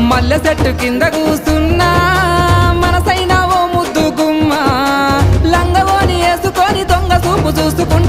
మల్లె చెట్టు కింద కూస్తున్నా మనసైనా ఓ ముద్దు గుమ్మ లంగవోని వేసుకొని దొంగ చూపు చూసుకుంటా